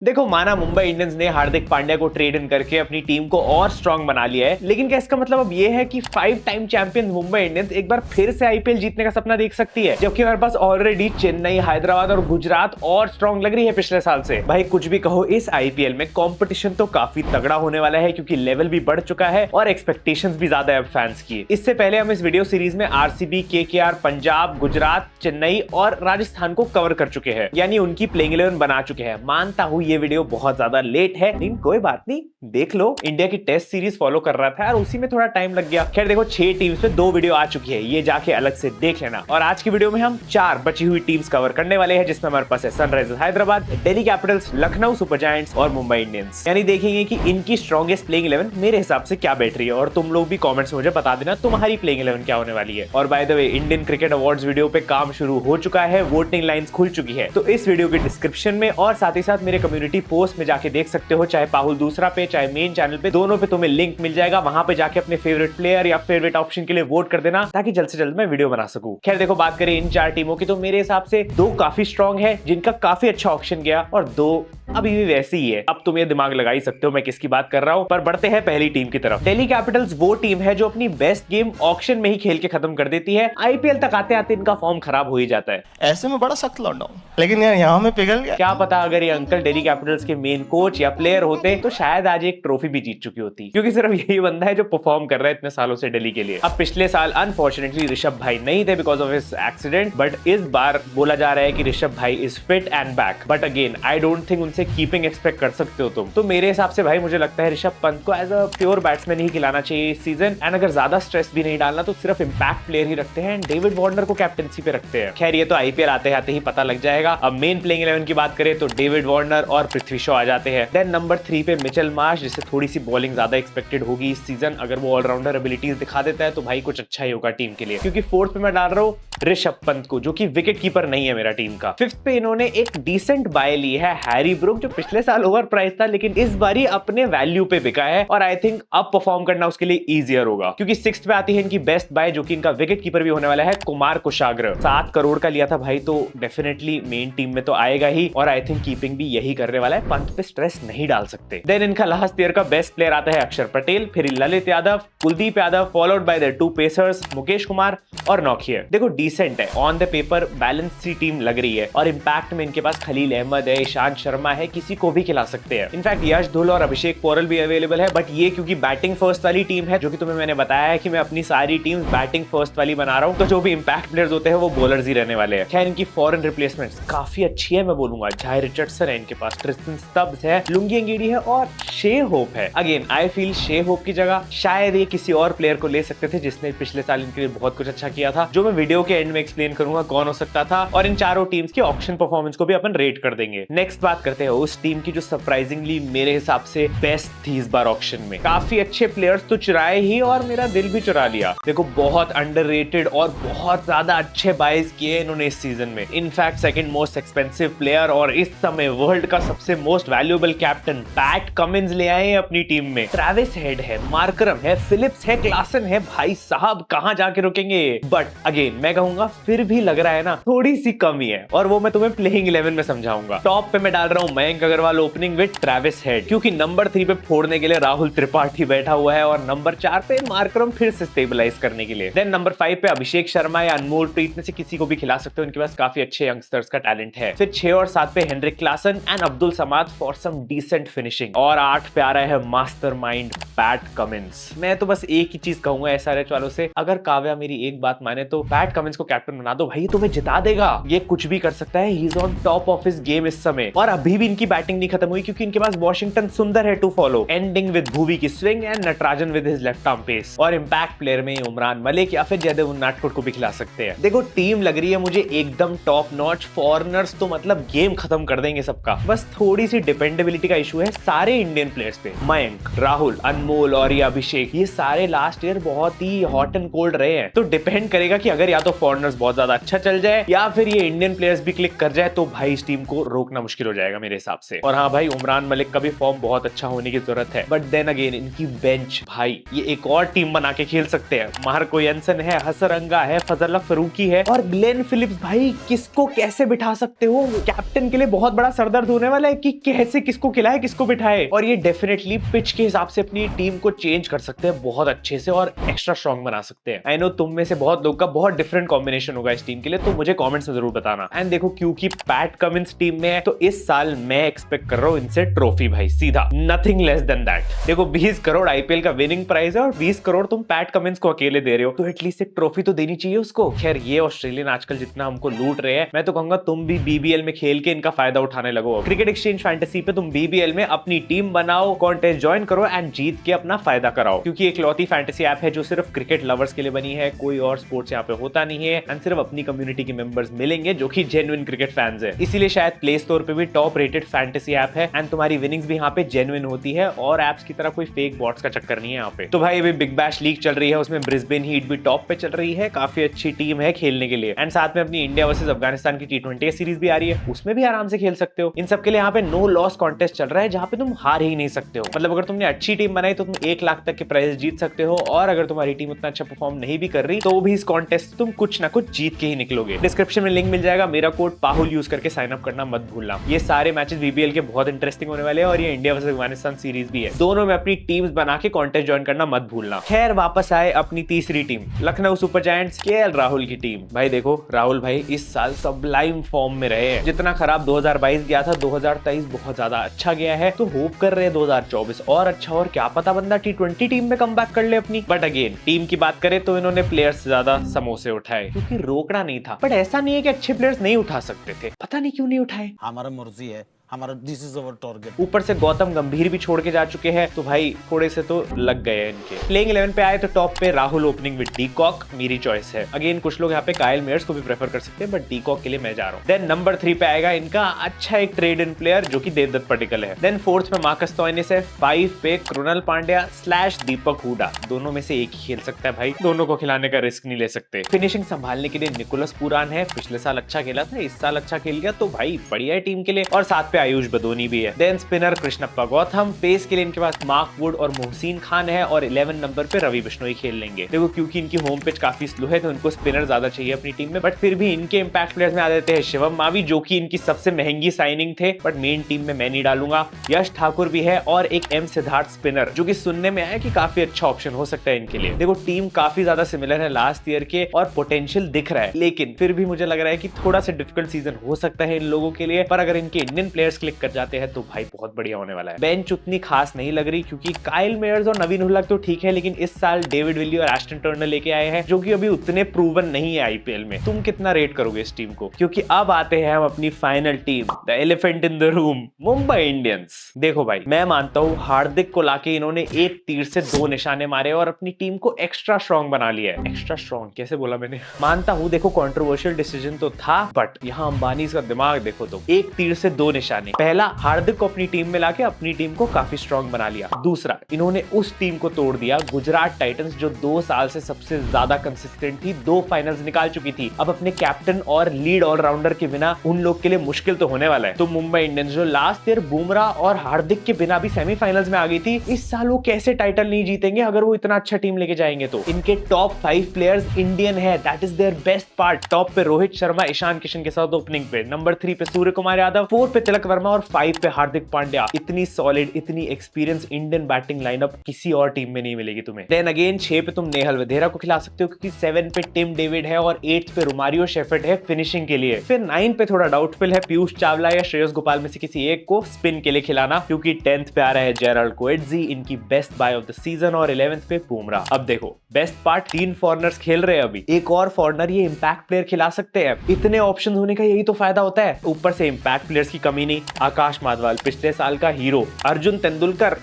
देखो, माना मुंबई इंडियंस ने हार्दिक पांड्या को ट्रेड इन करके अपनी टीम को और स्ट्रांग बना लिया है, लेकिन क्या इसका मतलब अब ये है कि 5 टाइम चैंपियन मुंबई इंडियंस एक बार फिर से आईपीएल जीतने का सपना देख सकती है? जबकि हमारे पास ऑलरेडी चेन्नई, हैदराबाद और गुजरात और स्ट्रांग लग रही है पिछले साल से। भाई कुछ भी कहो, इस आईपीएल में कंपटीशन तो काफी तगड़ा होने वाला है, क्योंकि लेवल भी बढ़ चुका है और एक्सपेक्टेशंस भी ज्यादा है फैंस की। इससे पहले हम इस वीडियो सीरीज में आरसीबी, केकेआर, पंजाब, गुजरात, चेन्नई और राजस्थान को कवर कर चुके हैं, यानी उनकी प्लेइंग 11 बना चुके हैं। मानता हूं ये वीडियो बहुत ज्यादा लेट है, लेकिन कोई बात नहीं, देख लो। इंडिया की टेस्ट सीरीज फॉलो कर रहा था और उसी में थोड़ा टाइम लग गया। खैर देखो, 6 टीम्स पे 2 वीडियो आ चुकी है, ये जाके अलग से देख लेना। और आज की वीडियो में हम 4 बची हुई टीम्स कवर करने वाले हैं, जिसमें हमारे पास है Sunrisers Hyderabad, Delhi Capitals, Lucknow super giants और मुंबई इंडियंस। यानी देखेंगे कि इनकी स्ट्रॉन्गेस्ट प्लेइंग 11 मेरे हिसाब से क्या बैठ रही है, और तुम लोग भी कॉमेंट्स में मुझे बता देना तुम्हारी प्लेइंग 11 क्या होने वाली है। और by the way, Indian cricket awards video पे काम शुरू हो चुका है, वोटिंग लाइंस खुल चुकी है, तो इस वीडियो के डिस्क्रिप्शन में और साथ ही साथ मेरे कम्युनिटी पोस्ट में जाके देख सकते हो, चाहे पाहुल दूसरा पे चाहे मेन चैनल पे, दोनों पे तुम्हें लिंक मिल जाएगा। वहां पे जाके अपने फेवरेट प्लेयर या फेवरेट ऑप्शन के लिए वोट कर देना, ताकि जल्द से जल्द मैं वीडियो बना सकूं। खैर देखो, बात करें इन 4 टीमों की, तो मेरे हिसाब से 2 काफी स्ट्रांग है, जिनका काफी अच्छा ऑप्शन गया, और 2 अभी भी वैसे ही है। अब तुम ये दिमाग लगा ही सकते हो मैं किसकी बात कर रहा हूं, पर बढ़ते हैं पहली टीम की तरफ। दिल्ली कैपिटल्स वो टीम है जो अपनी बेस्ट गेम ऑक्शन में ही खेल के खत्म कर देती है। आईपीएल तक आते आते इनका फॉर्म खराब हो ही जाता है। ऐसे में बड़ा सख्त लौंडा हूं, लेकिन यार यहाँ में पिघल गया। क्या पता अगर ये अंकल दिल्ली कैपिटल्स के मेन कोच या प्लेयर होते तो शायद आज एक ट्रॉफी भी जीत चुकी होती, क्योंकि सिर्फ यही बंदा है जो परफॉर्म कर रहा है इतने सालों से दिल्ली के लिए। अब पिछले साल अनफॉर्चुनेटली ऋषभ भाई नहीं थे because of his accident, but इस बार बोला जा रहा है कि ऋषभ भाई is fit and back. But again, I don't think उनसे कीपिंग एक्सपेक्ट कर सकते हो तुम। तो मेरे हिसाब से भाई मुझे लगता है ऋषभ पंत को एज अ प्योर बैट्समैन ही खिलाना चाहिए इस सीजन, एंड अगर ज्यादा स्ट्रेस भी नहीं डालना तो सिर्फ इंपैक्ट प्लेयर ही रखते हैं, डेविड वार्नर को कैप्टनसी पे रखते हैं। खैर ये तो आईपीएल आते आते ही पता लग जाएगा। अब मेन प्लेइंग 11 की बात करें तो डेविड वार्नर और पृथ्वी शॉ आ जाते हैं। देन नंबर 3 पे मिचेल मार्श, जिससे थोड़ी सी बॉलिंग ज्यादा एक्सपेक्टेड होगी इस सीजन। अगर वो ऑलराउंडर एबिलिटीज दिखा देता है तो भाई कुछ अच्छा ही होगा टीम के लिए। क्योंकि 4th पे मैं डाल रहा हूँ ऋषभ पंत को, जो कि विकेट कीपर नहीं है मेरा टीम का। 5th पे इन्होंने एक डिसेंट बाय ली है, हैरी ब्रूक, जो पिछले साल ओवर प्राइस था लेकिन इस बारी अपने वैल्यू पे बिका है, और आई थिंक अब परफॉर्म करना उसके लिए इजियर होगा। क्योंकि 6th पे आती है इनकी बेस्ट बाय, जो कि इनका विकेट कीपर भी होने वाला है, कुमार कुशाग्र। 7 करोड़ का लिया था भाई, तो डेफिनेटली मेन टीम में तो आएगा ही, और आई थिंक कीपिंग भी यही करने वाला है, पंत पे स्ट्रेस नहीं डाल सकते। देन इनका लास्ट ईयर का बेस्ट प्लेयर आता है अक्षर पटेल, फिर Lalit Yadav, Kuldeep Yadav, followed by the 2 pacers Mukesh Kumar और नौखियर। देखो डिसेंट है, ऑन द पेपर बैलेंस सी टीम लग रही है, और इंपैक्ट में इनके पास खलील अहमद है, ईशांत शर्मा है, किसी को भी खिला सकते हैं। इनफैक्ट यश धुल और अभिषेक पोरल भी अवेलेबल है, बट ये क्योंकि बैटिंग फर्स्ट वाली टीम है, जो कि तुम्हें मैंने बताया है कि मैं अपनी सारी टीम बैटिंग फर्स्ट वाली बना रहा हूं, तो जो भी इंपैक्ट प्लेयर्स होते हैं वो बॉलर्स ही रहने वाले हैं। खैर इनकी फॉरेन रिप्लेसमेंट्स काफी अच्छी है, मैं बोलूंगा। जाय रिचर्डसन है इनके पास, ट्रिस्टन स्टब्स है, लुंगी एंगीडी है और शे होप है। अगेन आई फील शे होप की जगह शायद ये किसी और प्लेयर को ले सकते थे, जिसने पिछले साल इनके लिए बहुत कुछ अच्छा किया था, जो मैं वीडियो के एंड में एक्सप्लेन करूंगा कौन हो सकता था। और इन चारों टीम्स की ऑक्शन परफॉर्मेंस को भी अपन रेट कर देंगे। नेक्स्ट बात करते हैं उस टीम की जो सरप्राइजिंगली मेरे हिसाब से बेस्ट थी इस बार ऑक्शन में। काफी अच्छे प्लेयर्स तो चुराए ही, और मेरा दिल भी चुरा लिया। देखो बहुत अंडररेटेड और बहुत ज्यादा अच्छे बाइज किए इन्होंने इस सीजन में। In fact second most expensive player और इस समय वर्ल्ड का सबसे most valuable captain PAT Cummins ले आए अपनी टीम में। ट्रेविस हेड है, मार्करम है, फिलिप्स है, क्लासन है, भाई साहब कहां जाके रुकेंगे। बट अगेन मैं कहूंगा फिर भी लग रहा है ना थोड़ी सी कमी है, और वो मैं तुम्हें प्लेइंग 11 में समझाऊंगा। टॉप पे मैं डाल रहा हूं Mayank Agarwal opening with Travis Head, क्योंकि नंबर 3 पे फोड़ने के लिए राहुल त्रिपाठी बैठा हुआ है, और नंबर 4 पे मार्करम फिर से स्टेबलाइज करने के लिए। देन नंबर 5 पे अभिषेक शर्मा या अनमोल प्रीत में से किसी को भी खिला सकते हो, इनके पास काफी अच्छे यंगस्टर्स का टैलेंट है। फिर 6 और 7 पे Heinrich Klaasen and Abdul Samad for some decent finishing, और 8 पे आ रहा है मास्टरमाइंड पैट कमिंस। मैं तो बस एक ही चीज कहूंगा एसआरएच वालों से, अगर काव्या मेरी एक बात माने तो पैट कमिंस को कैप्टन बना दो भाई, तुम्हें जिता देगा। ये कुछ भी कर सकता है, he is on top of his game इस समय, और अभी भी इनकी बैटिंग नहीं खत्म हुई, क्योंकि इनके पास वॉशिंगटन सुंदर है to follow, ending with Bhuvi की swing and Natarajan with his left arm pace. और इंपैक्ट प्लेयर में उमरान मलिक या फिर जयदेव उन्नादकोट को भी खिला सकते हैं। देखो टीम लग रही है मुझे एकदम टॉप नॉच, फॉरेनर्स तो मतलब गेम खत्म कर देंगे सबका, बस थोड़ी सी डिपेंडेबिलिटी का इशू है सारे इंडियन प्लेयर्स पे। मयंक, राहुल, अनमोल और ये अभिषेक, ये सारे लास्ट ईयर बहुत ही हॉट एंड कोल्ड रहे हैं, तो डिपेंड करेगा कि अगर या तो फॉरनर्स बहुत ज्यादा अच्छा चल जाए या फिर ये इंडियन प्लेयर्स भी क्लिक कर जाए तो भाई इस टीम को रोकना मुश्किल हो जाएगा मेरे हिसाब से। और हाँ भाई, उमरान मलिक का भी फॉर्म बहुत अच्छा होने की जरूरत है, बट देन अगेन इनकी बेंच भाई, ये एक और टीम बना के खेल सकते हैं। मार्को यंसन है, हसरंगा है, फजल फरूकी है और ग्लेन फिलिप्स। भाई किसको कैसे बिठा सकते हो? कैप्टन के लिए बहुत बड़ा सरदर्द होने वाला है कि कैसे किसको खिलाए किसको बिठाए। और ये डेफिनेटली पिच के हिसाब से अपनी टीम को चेंज कर सकते हैं बहुत अच्छे से और एक्स्ट्रा स्ट्रॉन्ग बना सकते हैं। आई नो तुम में से बहुत लोग का बहुत डिफरेंट कॉम्बिनेशन होगा इस टीम के लिए, तो मुझे कमेंट्स में जरूर बताना। एंड देखो, क्योंकि पैट कमिंस टीम में है तो इस साल मैं एक्सपेक्ट कर रहा हूं इनसे ट्रॉफी भाई, सीधा, नथिंग लेस देन दैट। देखो 20 करोड़ आईपीएल का विनिंग प्राइस है और 20 करोड़ तुम पैट कमिंस को अकेले दे रहे हो, तो एटलीस्ट एक ट्रॉफी तो देनी चाहिए उसको। खैर ये ऑस्ट्रेलियन आजकल जितना हमको लूट रहे हैं, मैं तो कहूंगा तुम भी बीबीएल में खेल के इनका फायदा उठाने लगो। क्रिकेट एक्सचेंज फैंटेसी पे तुम बीबीएल में अपनी टीम बनाओ, कॉन्टेस्ट ज्वाइन करो एंड जीत के अपना फायदा कराओ, क्योंकि एक लौती फैंटेसी ऐप है जो सिर्फ क्रिकेट लवर्स के लिए बनी है। कोई और स्पोर्ट्स यहाँ पे होता नहीं है एंड सिर्फ अपनी कम्युनिटी के मेंबर्स मिलेंगे जो कि जेन्युइन क्रिकेट फैंस है। इसीलिए शायद प्ले स्टोर पे भी टॉप रेटेड फैंटेसी ऐप है एंड तुम्हारी विनिंग्स भी यहाँ पे जेन्युइन होती है और एप्स की तरह कोई फेक बॉट्स का चक्कर नहीं है यहाँ पे। तो भाई अभी बिग बैश लीग चल रही है, उसमें ब्रिस्बेन हीट भी टॉप पे चल रही है, काफी अच्छी टीम है खेलने के लिए। एंड साथ में अपनी इंडिया वर्सेस अफगानिस्तान की T20 सीरीज भी आ रही है, उसमें भी आराम से खेल सकते हो। इन सब के लिए यहाँ पे नो लॉस कॉन्टेस्ट चल रहा है जहाँ पे तुम हार ही नहीं सकते हो। मतलब अगर तुमने अच्छी टीम बनाई तो तुम 1 लाख तक के प्राइज जीत सकते हो, और अगर तुम्हारी टीम उतना अच्छा परफॉर्म नहीं भी कर रही तो भी इस कॉन्टेस्ट तुम कुछ ना कुछ जीत के ही निकलोगे। डिस्क्रिप्शन में लिंक मिल जाएगा, मेरा कोड पाहुल यूज करके साइन अप करना मत भूलना। ये सारे मैचेस बीबीएल के बहुत इंटरेस्टिंग होने वाले हैं और ये इंडिया वर्सेस अफगानिस्तान सीरीज भी है, दोनों में अपनी टीम्स बना के कॉन्टेस्ट ज्वाइन करना मत भूलना। खैर वापस आए अपनी तीसरी team, Lucknow super giants, KL Rahul की टीम। भाई देखो राहुल भाई इस साल सबलाइम फॉर्म में रहे हैं। जितना खराब 2022 गया था, 2023 बहुत ज्यादा अच्छा गया है, तो होप कर रहे हैं 2024 और अच्छा, और क्या पता बंदा T20 टीम में कमबैक कर ले अपनी। बट अगेन टीम की बात करें तो इन्होंने प्लेयर्स से ज्यादा समोसे उठाए, क्योंकि रोकना नहीं था। बट ऐसा नहीं है कि अच्छे प्लेयर्स नहीं उठा सकते थे, पता नहीं क्यों नहीं उठाए। हमारा मर्जी है, हमारा दिस इज अवर टारगेट। ऊपर से गौतम गंभीर भी छोड़ के जा चुके हैं, तो भाई थोड़े से तो लग गए हैं इनके। प्लेइंग 11 पे आए तो टॉप पे राहुल ओपनिंग विद डीकॉक, मेरी चॉइस है। अगेन कुछ लोग यहाँ पे काइल मेयर्स को भी प्रेफर कर सकते हैं, बट डीकॉक के लिए मैं जा रहा हूँ। देन नंबर 3 पे आएगा इनका अच्छा एक ट्रेड इन प्लेयर जो कि देवदत्त पडिक्कल है। देन 4th में मार्कस स्टोइनिस है। 5 पे कृणाल पांड्या / दीपक हुडा, दोनों में से एक ही खेल सकता है भाई, दोनों को खिलाने का रिस्क नहीं ले सकते। फिनिशिंग संभालने के लिए निकोलस पुरान है, पिछले साल अच्छा खेला था, इस साल अच्छा खेल गया, तो भाई बढ़िया है टीम के लिए। और 7 पे आयुष बदोनी भी है। Then spinner Krishnappa Gautam, pace के लिए इनके पास मार्क वुड और मोहसिन खान है, और 11 नंबर पे रवि बिश्नोई खेल लेंगे। देखो क्योंकि इनकी होम पिच काफी स्लो है तो इनको स्पिनर ज्यादा चाहिए अपनी टीम में, बट फिर भी इनके इंपैक्ट प्लेयर्स में आ जाते हैं शिवम मावी, जो कि इनकी सबसे महंगी साइनिंग थे, बट मेन टीम में मैं नहीं डालूंगा। यश ठाकुर भी है और एक एम सिद्धार्थ स्पिनर, जो कि सुनने में आया कि काफी अच्छा ऑप्शन हो सकता है इनके लिए। देखो टीम काफी ज्यादा सिमिलर है लास्ट ईयर के और पोटेंशियल दिख रहा है, लेकिन फिर भी मुझे लग रहा है कि थोड़ा सा डिफिकल्ट सीजन हो सकता है इन लोगों के लिए। पर अगर इनके इंडियन प्लेयर्स क्लिक कर जाते हैं तो भाई बहुत बढ़िया होने वाला है। बेंच उतनी खास नहीं लग रही, क्योंकि काइल मेयर्स और नवीन उल्लाह तो ठीक है, लेकिन इस साल डेविड विली और एस्टन टर्नर लेके आए हैं, जो कि अभी उतने प्रूवन नहीं है आईपीएल में। तुम कितना रेट करोगे इस टीम को? क्योंकि अब आते हैं हम अपनी final team, the elephant in the room, Mumbai Indians. देखो भाई मैं मानता हूँ हार्दिक को लाके इन्होंने एक तीर से 2 निशाने मारे और अपनी टीम को एक्स्ट्रा स्ट्रॉन्ग बना लिया है। एक्स्ट्रा स्ट्रॉन्ग कैसे बोला मैंने? मानता हूँ देखो कंट्रोवर्शियल डिसीजन तो था, बट यहाँ अंबानी का दिमाग देखो, तो एक तीर से 2 निशाने। पहला, हार्दिक को अपनी टीम में लाके अपनी टीम को काफी स्ट्रॉन्ग बना लिया। दूसरा, इन्होंने उस टीम को तोड़ दिया, गुजरात टाइटंस, जो 2 साल से सबसे ज्यादा कंसिस्टेंट थी, 2 फाइनल्स निकाल चुकी थी। अब अपने कैप्टन और लीड ऑलराउंडर के बिना उन लोग के लिए मुश्किल तो होने वाला है। तो मुंबई इंडियंस जो लास्ट ईयर बुमराह और हार्दिक के बिना भी सेमीफाइनल्स में आ गई थी, इस साल वो कैसे टाइटल नहीं जीतेंगे अगर वो इतना अच्छा टीम लेके जाएंगे तो। इनके टॉप 5 प्लेयर्स इंडियन है, that is their best part. Top पे रोहित शर्मा, ईशान किशन के साथ ओपनिंग पे। नंबर 3 पे सूर्य कुमार यादव, 4 पे तिलक वर्मा और 5 पे हार्दिक पांड्या। इतनी सॉलिड, इतनी एक्सपीरियंस इंडियन बैटिंग लाइनअप किसी और टीम में नहीं मिलेगी तुम्हें। देन अगेन 6 पे तुम नेहल वधेरा को खिला सकते हो, क्योंकि 7 पे टिम डेविड है और 8 पे रोमारियो शेफर्ड है फिनिशिंग के लिए। फिर 9 पे थोड़ा डाउटफुल है पीयूष चावला या श्रेयस गोपाल में से किसी एक को स्पिन के लिए खिलाना, क्योंकि 10th पे आ रहा है जेराल्ड कोएट्जी, इनकी best buy of the season, और 11th पे बुमराह। अब देखो बेस्ट पार्ट, 3 फॉरनर्स खेल रहे हैं अभी, एक और फॉरनर ये इंपैक्ट प्लेयर खिला सकते हैं। इतने ऑप्शन होने का यही तो फायदा होता है। ऊपर से इंपैक्ट प्लेयर्स की कमी नहीं, आकाश माधवाल पिछले साल का हीरो, अर्जुन तेंदुलकर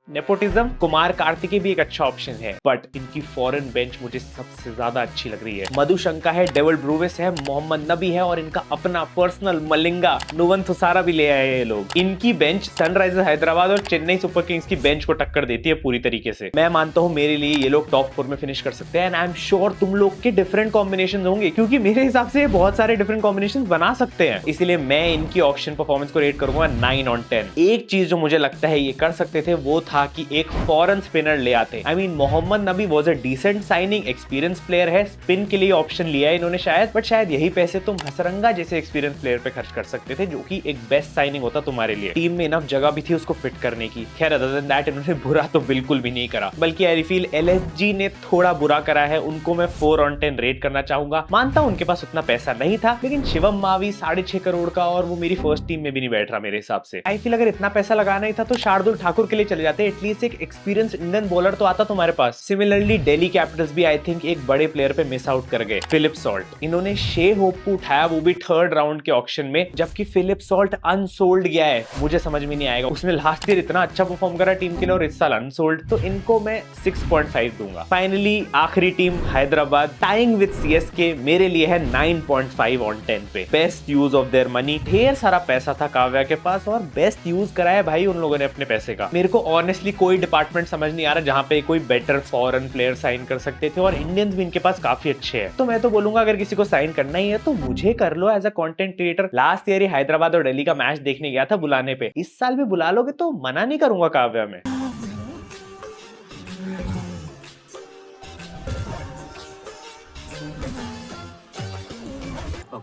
नेपोटिज्म, कुमार कार्तिकेय भी एक अच्छा ऑप्शन है, बट इनकी फॉरेन बेंच मुझे सबसे ज्यादा अच्छी लग रही है। मधुशंका है, डेविड ब्रूविस है, मोहम्मद नबी है और इनका अपना पर्सनल मलिंगा नुवन थुसारा भी ले आए हैं ये लोग। इनकी बेंच सनराइजर्स हैदराबाद और चेन्नई सुपर किंग्स की बेंच को टक्कर देती है पूरी तरीके से। मैं मानता हूं मेरे लिए ये लोग टॉप 4 में फिनिश कर सकते हैं एंड आई एम श्योर तुम लोग के डिफरेंट कॉम्बिनेशन होंगे, क्योंकि मेरे हिसाब से बहुत सारे डिफरेंट कॉम्बिनेशन बना सकते हैं। इसीलिए मैं इनकी ऑक्शन परफॉर्मेंस को रेट करूंगा 9 on 10। एक चीज जो मुझे लगता है ये कर सकते थे वो था कि एक फॉरेन स्पिनर ले आते। आई mean Mohammad Nabi was a decent signing, experience player है, स्पिन के लिए ऑप्शन लिया है इन्होंने शायद, बट शायद यही पैसे तुम हसरंगा जैसे एक्सपीरियंस प्लेयर पे खर्च कर सकते थे, जो कि एक बेस्ट साइनिंग होता तुम्हारे लिए। टीम में इनफ जगह भी थी उसको फिट करने की। खैर अदर देन दैट इन्होंने बुरा तो बिल्कुल भी नहीं करा, बल्कि आई फील एलएसजी ने थोड़ा बुरा करा है। उनको मैं 4 on 10 रेट करना चाहूंगा। मानता हूं उनके पास उतना पैसा नहीं था, लेकिन शिवम मावी 6.5 करोड़ का और वो मेरी फर्स्ट टीम में भी नहीं बैठ रहा मेरे हिसाब से। आई फील अगर इतना पैसा लगाना ही था तो शार्दुल ठाकुर के लिए चले जाते, एटलीस्ट एक एक्सपीरियंस इंडियन बॉलर तो आता तुम्हारे पास। सिमिलरली दिल्ली कैपिटल्स भी आई थिंक एक बड़े प्लेयर पे मिस आउट कर गए, फिलिप सॉल्ट। इन्होंने शे होप को उठाया, वो भी 3rd राउंड के ऑक्शन में, जबकि फिलिप सॉल्ट अनसोल्ड गया है। मुझे समझ में नहीं आएगा, उसने लास्ट ईयर इतना अच्छा परफॉर्म करा टीम के लिए और इस साल अनसोल्ड, तो इनको मैं 6.5 दूंगा। फाइनली आखिरी team Hyderabad tying with CSK मेरे लिए है 9.5 on 10 पे। Best use of their money, ढेर सारा पैसा था काव्या के पास और बेस्ट यूज कराया भाई उन लोगों ने अपने पैसे का। मेरे को ऑनेस्टली कोई डिपार्टमेंट समझ नहीं आ रहा जहां पे कोई बेटर फॉरेन प्लेयर साइन कर सकते थे, और इंडियंस भी इनके पास काफी अच्छे हैं। तो मैं तो बोलूंगा अगर किसी को साइन करना ही है तो मुझे कर लो as a content creator. Last year ही हैदराबाद और दिल्ली का मैच देखने गया था बुलाने पे, इस साल भी बुला लोगे तो मना नहीं करूंगा काव्या में।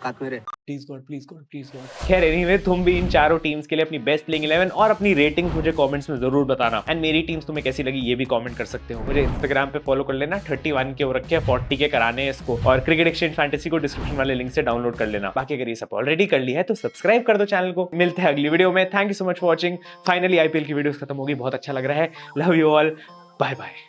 Please God, please God, please God. खैर एनीवे, तुम भी इन चारों टीम्स के लिए अपनी बेस्ट प्लेइंग 11 और अपनी रेटिंग मुझे कमेंट्स में जरूर बताना। एंड मेरी टीम्स तुम्हें कैसी लगी ये भी कमेंट कर सकते हो। मुझे इंस्टाग्राम पे फॉलो कर लेना, 31 के हो रखे हैं, 40 के कराने हैं इसको, और क्रिकेट एक्सचेंज फैंटेसी को डिस्क्रिप्शन वाले लिंक से डाउनलोड कर लेना। बाकी अगर ये सब ऑलरेडी कर लिया है तो सब्सक्राइब कर दो चैनल को। मिलते हैं अगली वीडियो में। Thank you so much for watching. Finally IPL की वीडियोस खत्म होगी, बहुत अच्छा लग रहा है। Love you all, bye bye.